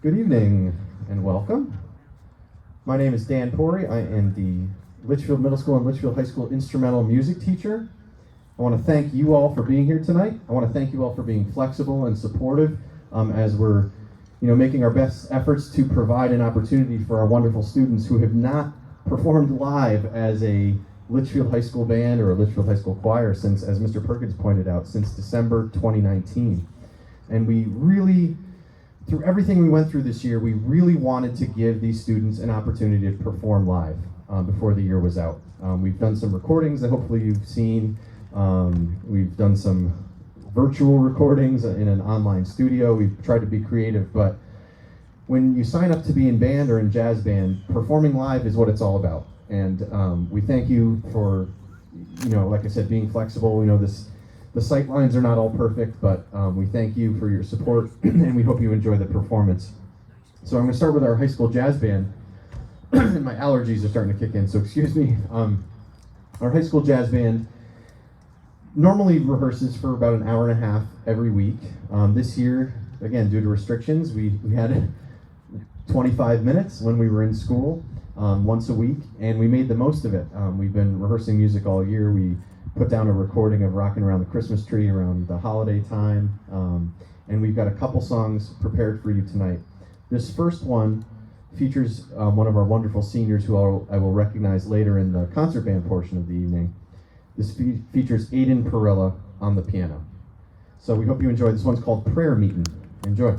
Good evening and welcome. My name is Dan Pori. I am the Litchfield Middle School and Litchfield High School instrumental music teacher. I want to thank you all for being here tonight. I want to thank you all for being flexible and supportive as we're making our best efforts to provide an opportunity for our wonderful students who have not performed live as a Litchfield High School band or a Litchfield High School choir since, as Mr. Perkins pointed out, since December 2019. And we really, through everything we went through this year, we really wanted to give these students an opportunity to perform live before the year was out. We've done some recordings that hopefully you've seen. We've done some virtual recordings in an online studio. We've tried to be creative, but when you sign up to be in band or in jazz band, performing live is what it's all about. And we thank you for, like I said, being flexible. The sight lines are not all perfect, but we thank you for your support, and we hope you enjoy the performance. So I'm going to start with our high school jazz band. My allergies are starting to kick in, so excuse me. Our high school jazz band normally rehearses for about an hour and a half every week. This year, again, due to restrictions, we had 25 minutes when we were in school once a week, and we made the most of it. We've been rehearsing music all year. We put down a recording of Rockin' Around the Christmas Tree around the holiday time, and we've got a couple songs prepared for you tonight. This first one features one of our wonderful seniors who I will recognize later in the concert band portion of the evening. This features Aiden Perilla on the piano. So we hope you enjoy. This one's called Prayer Meetin'. Enjoy.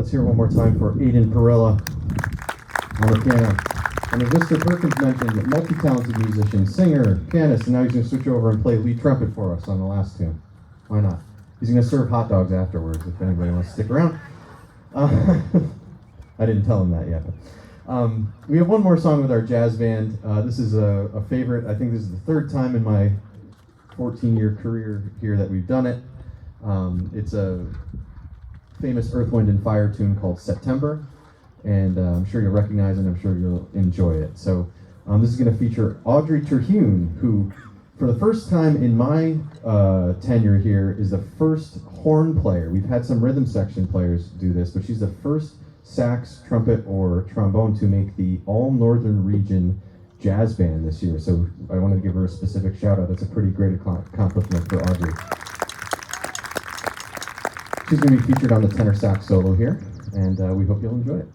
Let's hear it one more time for Aiden Perilla on the piano. And as Mr. Perkins mentioned, a multi-talented musician, singer, pianist, and now he's going to switch over and play lead trumpet for us on the last tune. Why not? He's going to serve hot dogs afterwards if anybody wants to stick around. I didn't tell him that yet. We have one more song with our jazz band. This is a favorite. I think this is the third time in my 14-year career here that we've done it. It's a famous Earth, Wind, and Fire tune called September, and I'm sure you'll recognize it, and I'm sure you'll enjoy it. So this is going to feature Audrey Terhune, who, for the first time in my tenure here, is the first horn player. We've had some rhythm section players do this, but she's the first sax, trumpet, or trombone to make the All-Northern Region Jazz Band this year. So I wanted to give her a specific shout out. That's a pretty great accomplishment for Audrey. She's going to be featured on the tenor sax solo here, and we hope you'll enjoy it.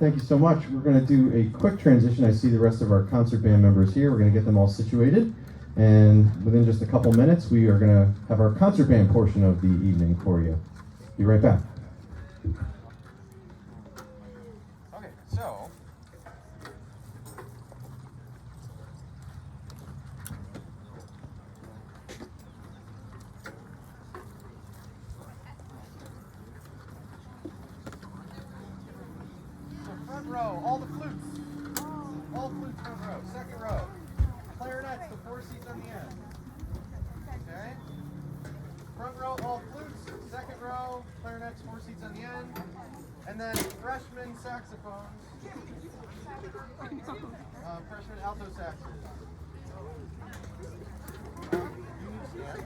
Thank you so much. We're going to do a quick transition. I see the rest of our concert band members here. We're going to get them all situated. And within just a couple minutes, we are going to have our concert band portion of the evening for you. Be right back. Okay, so front row, all the flutes. All flutes front row. Second row. Clarinets, the 4 seats on the end. Okay? Front row, all flutes. Second row, clarinets, 4 seats on the end. And then freshman saxophones. Freshman alto saxes. You need to stand.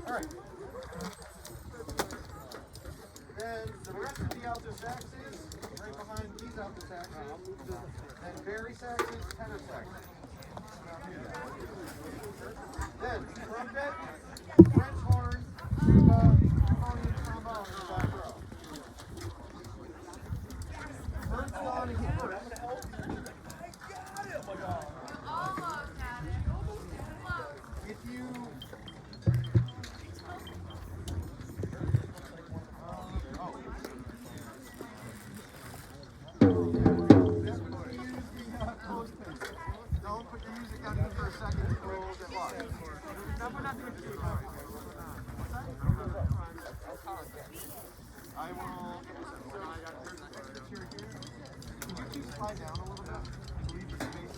All right. Then the rest of the alto saxes, right behind these alto saxes, then bari saxes, tenor saxes. Then trumpet, French horn, tuba, harmonium, trombone in the back row. First on and first. If you don't put your music down even for a second, it will get lost. I will. Can you please slide down a little bit to leave the space?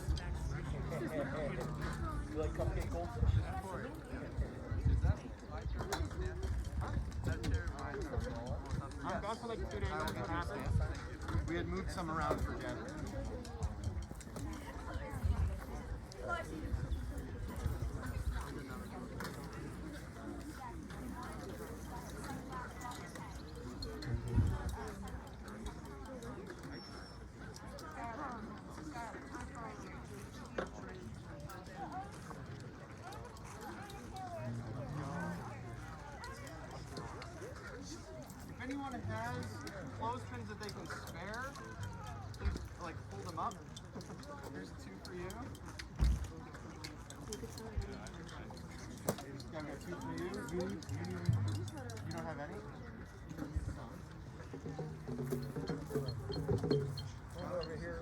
You like cupcake goldfish? I'm gone for like 2 days. We had moved some around for Jen. If anyone has clothespins that they can spare, please like hold them up. Here's 2 for you. Yeah, we got 2 for you. You don't have any? Over here.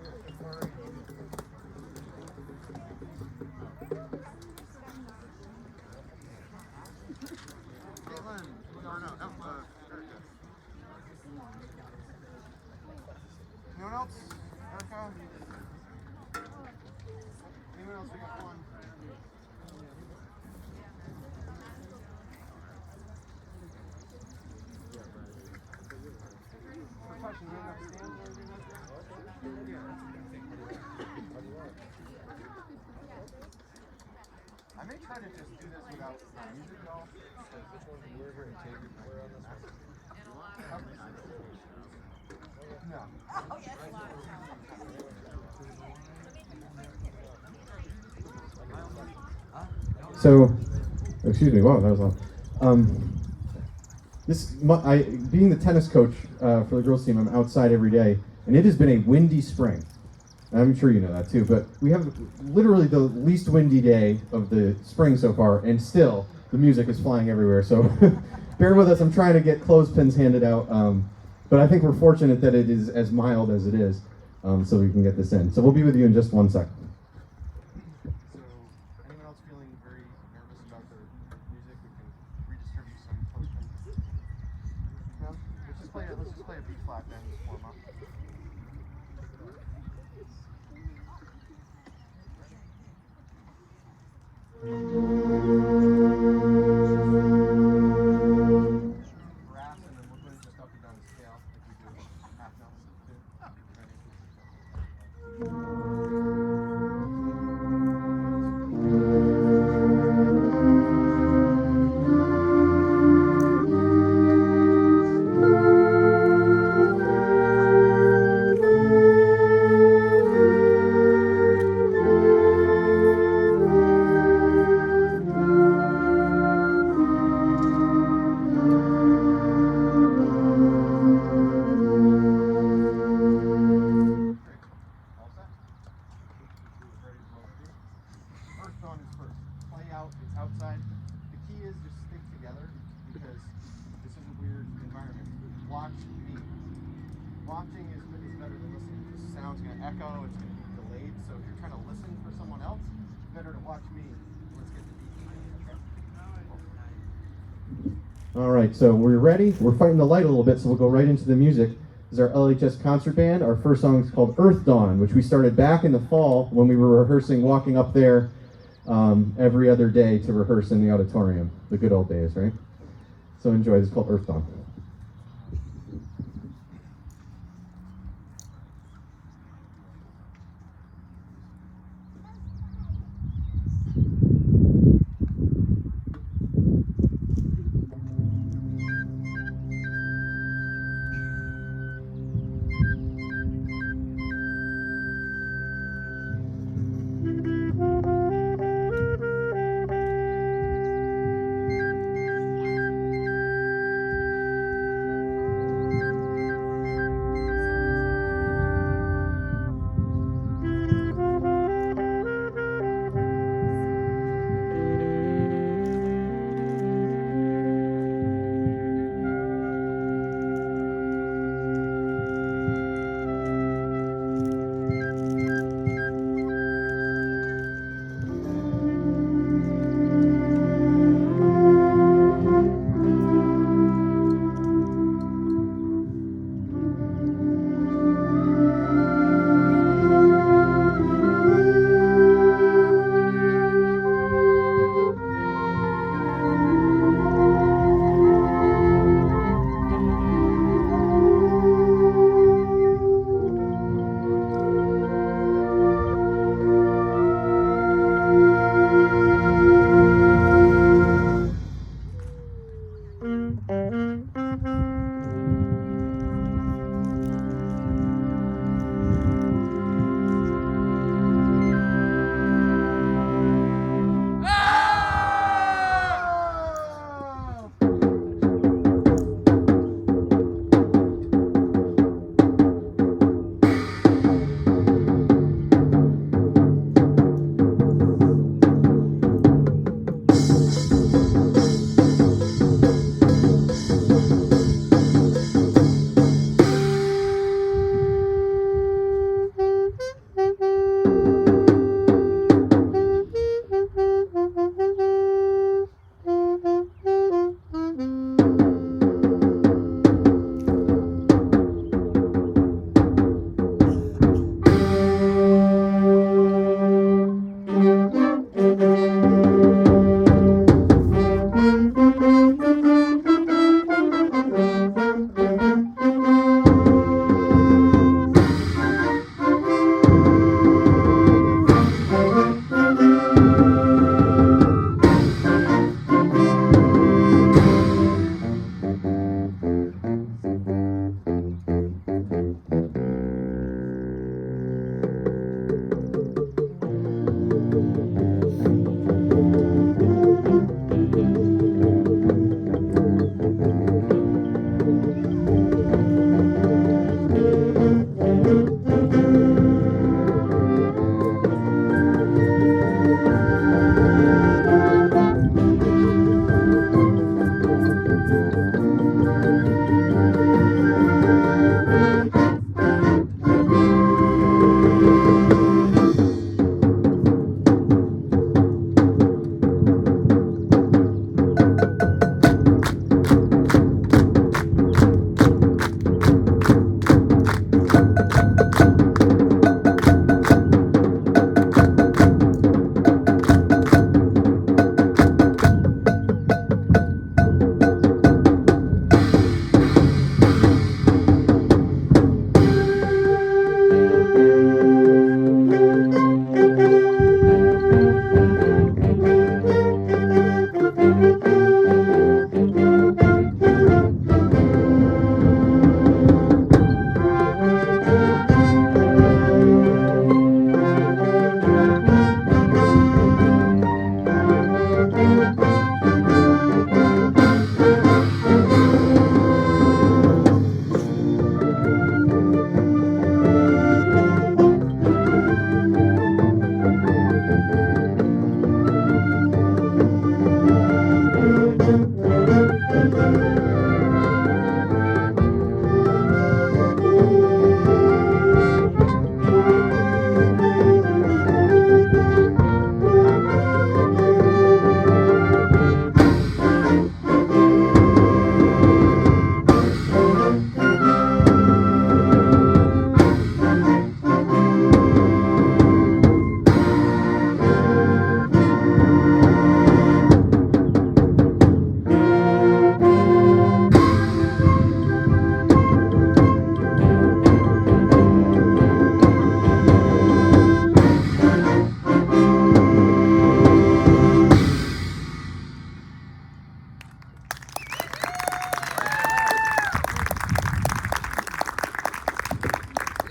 Caitlin, or no, Erica. Anyone else? Erica? Anyone else? We got 1. Percussion, you have stands or anything like that? I may try to just do this without music at all. No. So, excuse me, wow, that was long. Being the tennis coach for the girls team, I'm outside every day, and it has been a windy spring. I'm sure you know that too, but we have literally the least windy day of the spring so far, and still the music is flying everywhere. So bear with us. I'm trying to get clothespins handed out, but I think we're fortunate that it is as mild as it is, so we can get this in. So we'll be with you in just 1 second. So, anyone else feeling very nervous about their music? We can redistribute some clothespins. No? Let's just play a B flat then, just warm up. Brass, and then we'll put it just up and down the scale like we do. key is just stick together because this is a weird environment. Watch me. Watching is better than listening. This sound's going to echo, it's going to be delayed, so if you're trying to listen for someone else, it's better to watch me. Let's get the beat. Okay? All right, so we're ready. We're fighting the light a little bit, so we'll go right into the music. This is our LHS concert band. Our first song is called Earth Dawn, which we started back in the fall when we were rehearsing, walking up there every other day to rehearse in the auditorium. The good old days, right? So enjoy. This is called Earth Dawn.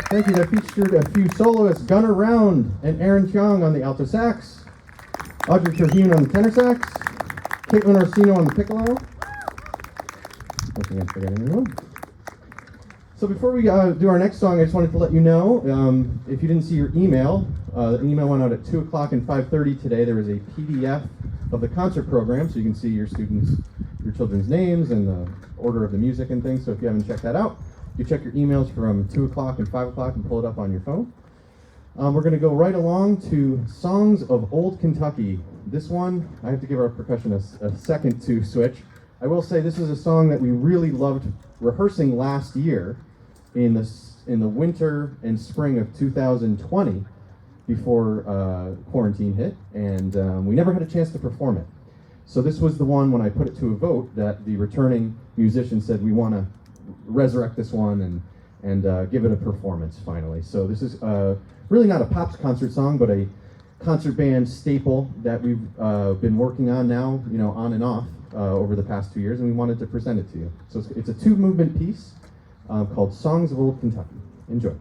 Thank you. That featured a few soloists, Gunnar Round and Aaron Cheong on the alto sax, Audrey Terhune on the tenor sax, Caitlin Orsino on the piccolo. Hoping I'm forgetting anyone. So before we do our next song, I just wanted to let you know, if you didn't see your email, the email went out at 2 o'clock and 5:30 today. There was a PDF of the concert program, so you can see your children's names and the order of the music and things. So if you haven't checked that out, you check your emails from 2 o'clock and 5 o'clock and pull it up on your phone. We're going to go right along to Songs of Old Kentucky. This one, I have to give our percussionist a second to switch. I will say this is a song that we really loved rehearsing last year in the winter and spring of 2020 before quarantine hit, and we never had a chance to perform it. So this was the one, when I put it to a vote, that the returning musician said we want to resurrect this one and give it a performance finally. So this is really not a Pops concert song, but a concert band staple that we've been working on now, on and off over the past 2 years, and we wanted to present it to you. So it's a 2-movement piece called Songs of Old Kentucky. Enjoy.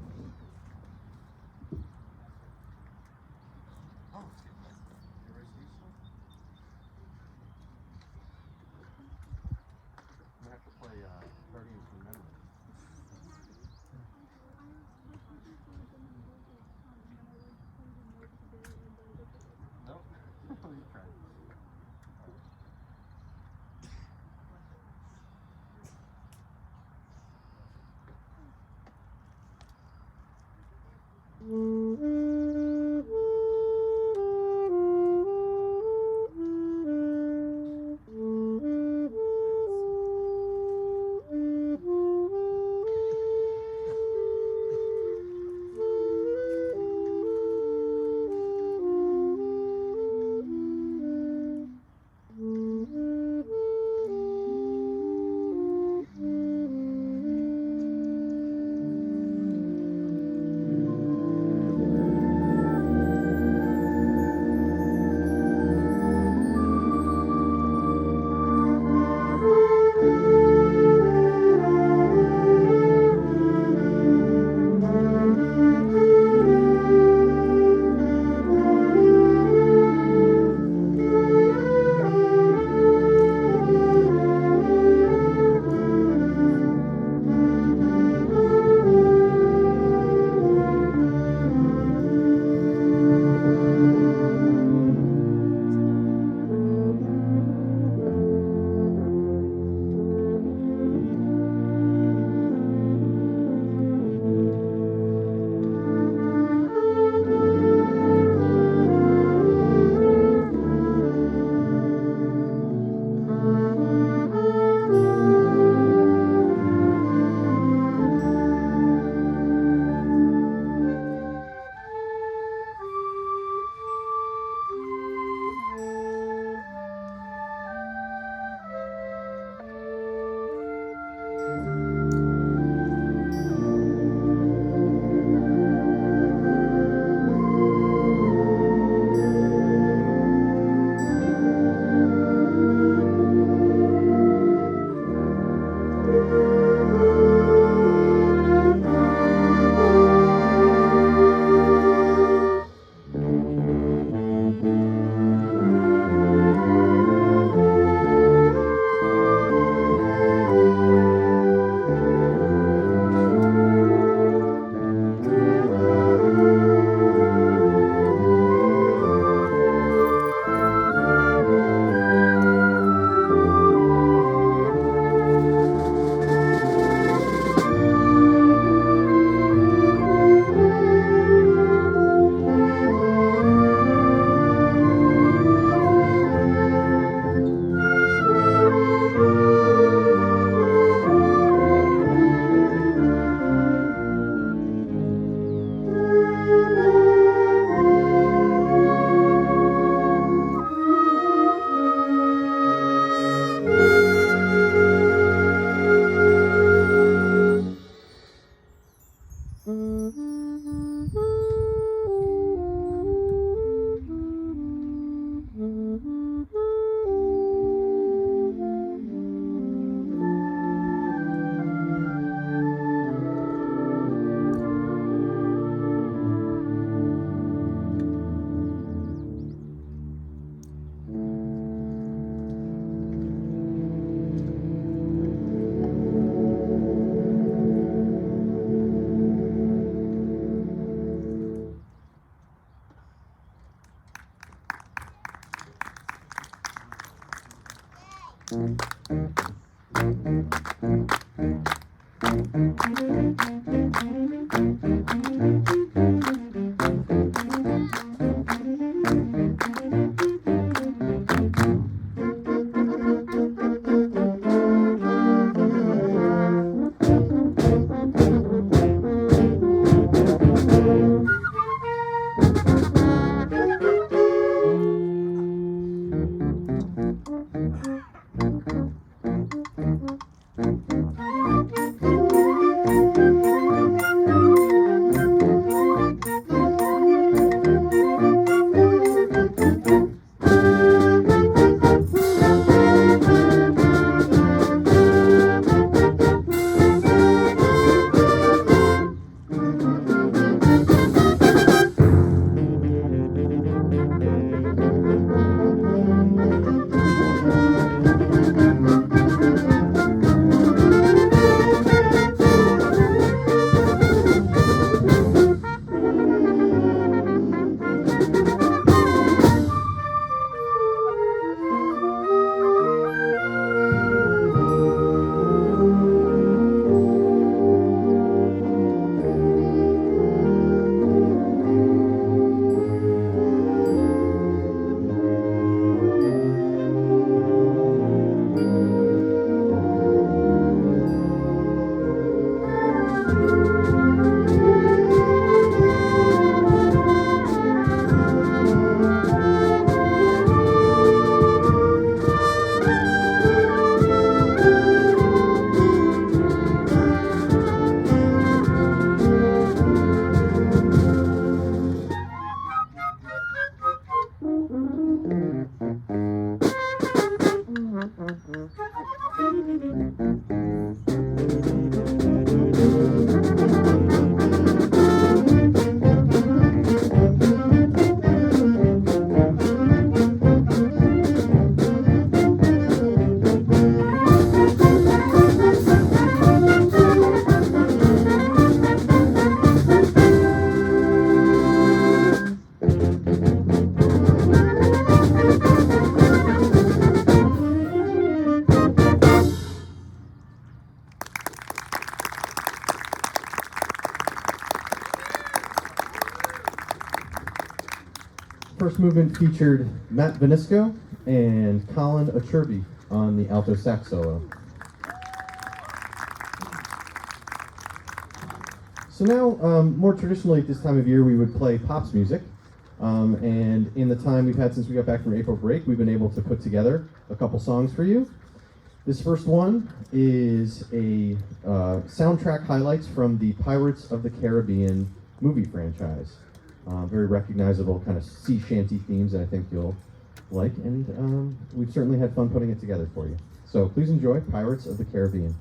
First movement featured Matt Venisco and Colin Achurby on the alto sax solo. So now, more traditionally at this time of year, we would play Pops music. And in the time we've had since we got back from April break, we've been able to put together a couple songs for you. This first one is a soundtrack highlights from the Pirates of the Caribbean movie franchise. Very recognizable kind of sea shanty themes that I think you'll like, and we've certainly had fun putting it together for you. So please enjoy Pirates of the Caribbean.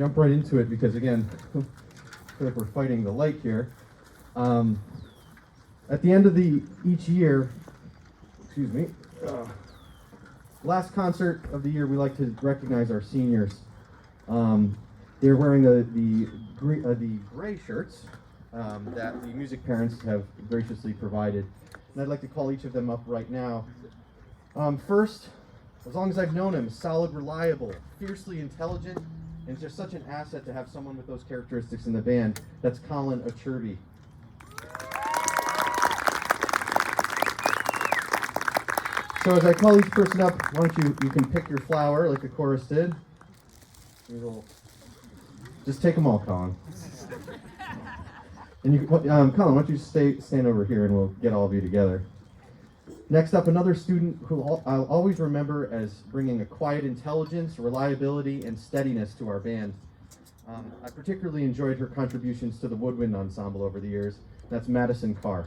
jump right into it because, again, I feel like we're fighting the light here. At the end of each year, excuse me, last concert of the year, we like to recognize our seniors. They're wearing the gray shirts that the music parents have graciously provided. And I'd like to call each of them up right now. First, as long as I've known him, solid, reliable, fiercely intelligent, and it's just such an asset to have someone with those characteristics in the band. That's Colin Achirby. So as I call each person up, why don't you can pick your flower like the chorus did. Just take them all, Colin. And you, Colin, why don't you stand over here and we'll get all of you together. Next up, another student who I'll always remember as bringing a quiet intelligence, reliability, and steadiness to our band. I particularly enjoyed her contributions to the woodwind ensemble over the years. That's Madison Carr.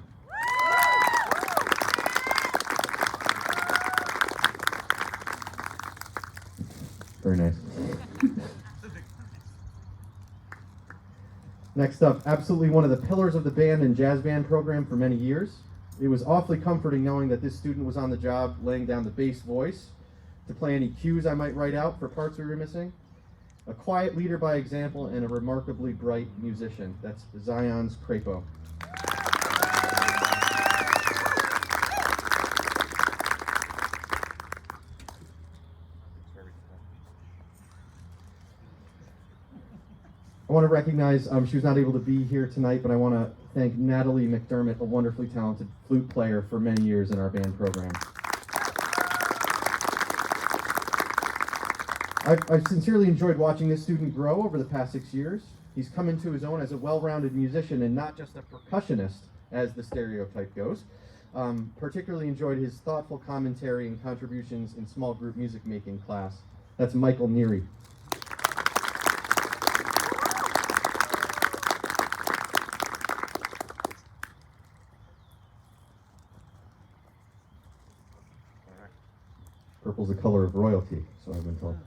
Very nice. Next up, absolutely one of the pillars of the band and jazz band program for many years. It was awfully comforting knowing that this student was on the job laying down the bass voice to play any cues I might write out for parts we were missing. A quiet leader by example and a remarkably bright musician. That's Zion's Crapo. I want to recognize, she was not able to be here tonight, but I want to thank Natalie McDermott, a wonderfully talented flute player for many years in our band program. I've sincerely enjoyed watching this student grow over the past 6 years. He's come into his own as a well-rounded musician and not just a percussionist, as the stereotype goes. Particularly enjoyed his thoughtful commentary and contributions in small group music making class. That's Michael Neary. Purple's the color of royalty, so I've been told.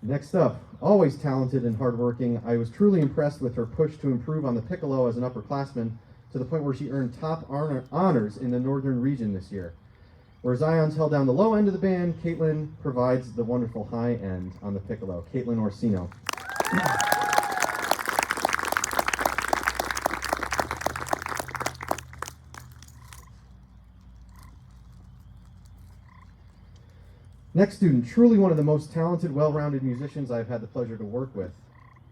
Next up, always talented and hardworking, I was truly impressed with her push to improve on the piccolo as an upperclassman to the point where she earned top honors in the northern region this year. Where Zion's held down the low end of the band, Caitlin provides the wonderful high end on the piccolo. Caitlin Orsino. Next student, truly one of the most talented, well-rounded musicians I've had the pleasure to work with.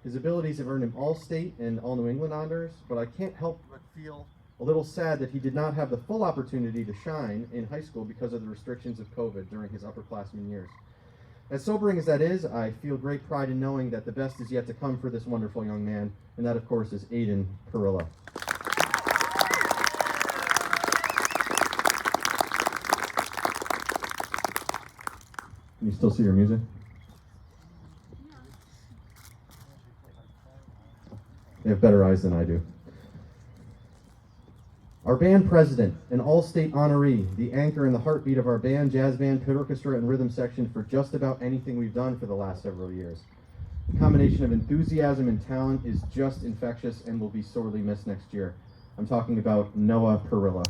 His abilities have earned him all-state and all-New England honors, but I can't help but feel a little sad that he did not have the full opportunity to shine in high school because of the restrictions of COVID during his upperclassmen years. As sobering as that is, I feel great pride in knowing that the best is yet to come for this wonderful young man, and that, of course, is Aiden Perilla. Can you still see your music? They have better eyes than I do. Our band president, an all-state honoree, the anchor and the heartbeat of our band, jazz band, pit orchestra, and rhythm section for just about anything we've done for the last several years. The combination of enthusiasm and talent is just infectious and will be sorely missed next year. I'm talking about Noah Perilla.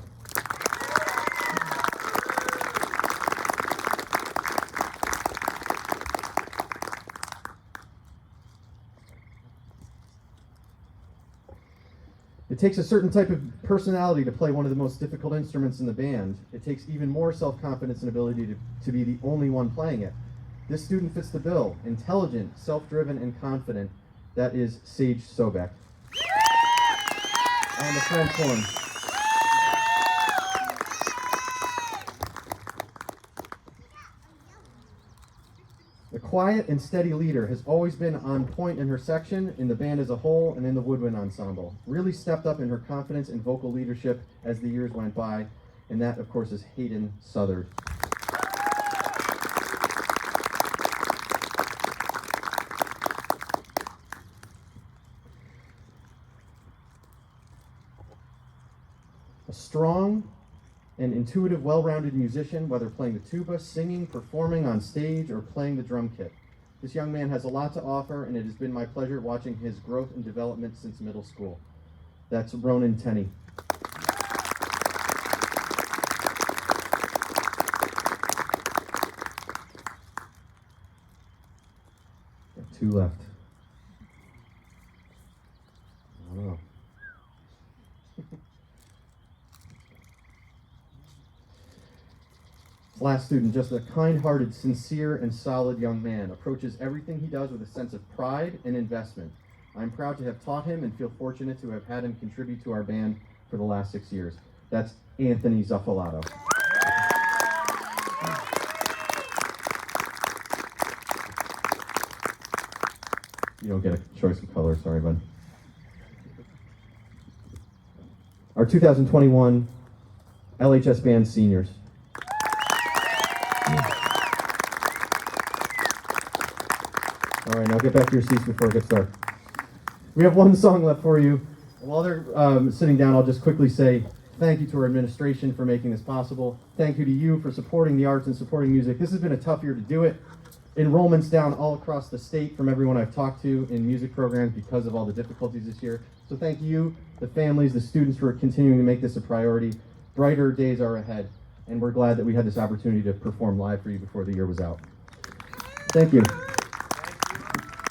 It takes a certain type of personality to play one of the most difficult instruments in the band. It takes even more self-confidence and ability to be the only one playing it. This student fits the bill. Intelligent, self-driven, and confident. That is Sage Sobek. On the French horn. The quiet and steady leader has always been on point in her section, in the band as a whole, and in the woodwind ensemble. Really stepped up in her confidence and vocal leadership as the years went by, and that, of course, is Hayden Southard. A strong and intuitive, well-rounded musician, whether playing the tuba, singing, performing on stage, or playing the drum kit. This young man has a lot to offer, and it has been my pleasure watching his growth and development since middle school. That's Ronan Tenney. Got 2 left. I don't know. Last student, just a kind-hearted, sincere, and solid young man, approaches everything he does with a sense of pride and investment. I'm proud to have taught him and feel fortunate to have had him contribute to our band for the last 6 years. That's Anthony Zuffalato. You don't get a choice of color, sorry, bud. Our 2021 LHS Band seniors. All right, now get back to your seats before it gets dark. We have 1 song left for you. While they're sitting down, I'll just quickly say thank you to our administration for making this possible. Thank you to you for supporting the arts and supporting music. This has been a tough year to do it. Enrollment's down all across the state from everyone I've talked to in music programs because of all the difficulties this year. So thank you, the families, the students, for continuing to make this a priority. Brighter days are ahead, and we're glad that we had this opportunity to perform live for you before the year was out. Thank you.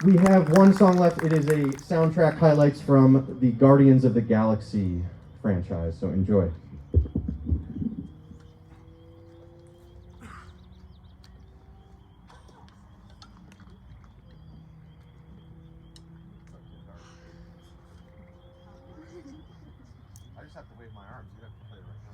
We have 1 song left. It is a soundtrack highlights from the Guardians of the Galaxy franchise, so enjoy. I just have to wave my arms. You have to play it right now.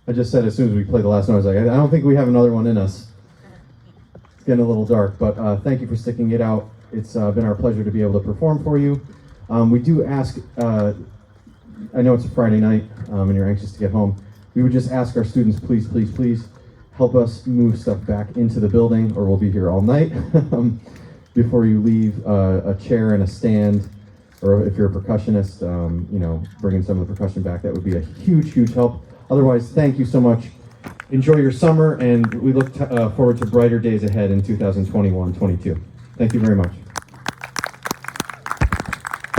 I just said as soon as we played the last note, I was like, I don't think we have another one in us. It's getting a little dark, but thank you for sticking it out. It's been our pleasure to be able to perform for you. We do ask, I know it's a Friday night and you're anxious to get home. We would just ask our students, please, please, please help us move stuff back into the building, or we'll be here all night. Before you leave, a chair and a stand, or if you're a percussionist, you know, bringing some of the percussion back, that would be a huge, huge help. Otherwise, thank you so much. Enjoy your summer, and we look forward to brighter days ahead in 2021-22. Thank you very much.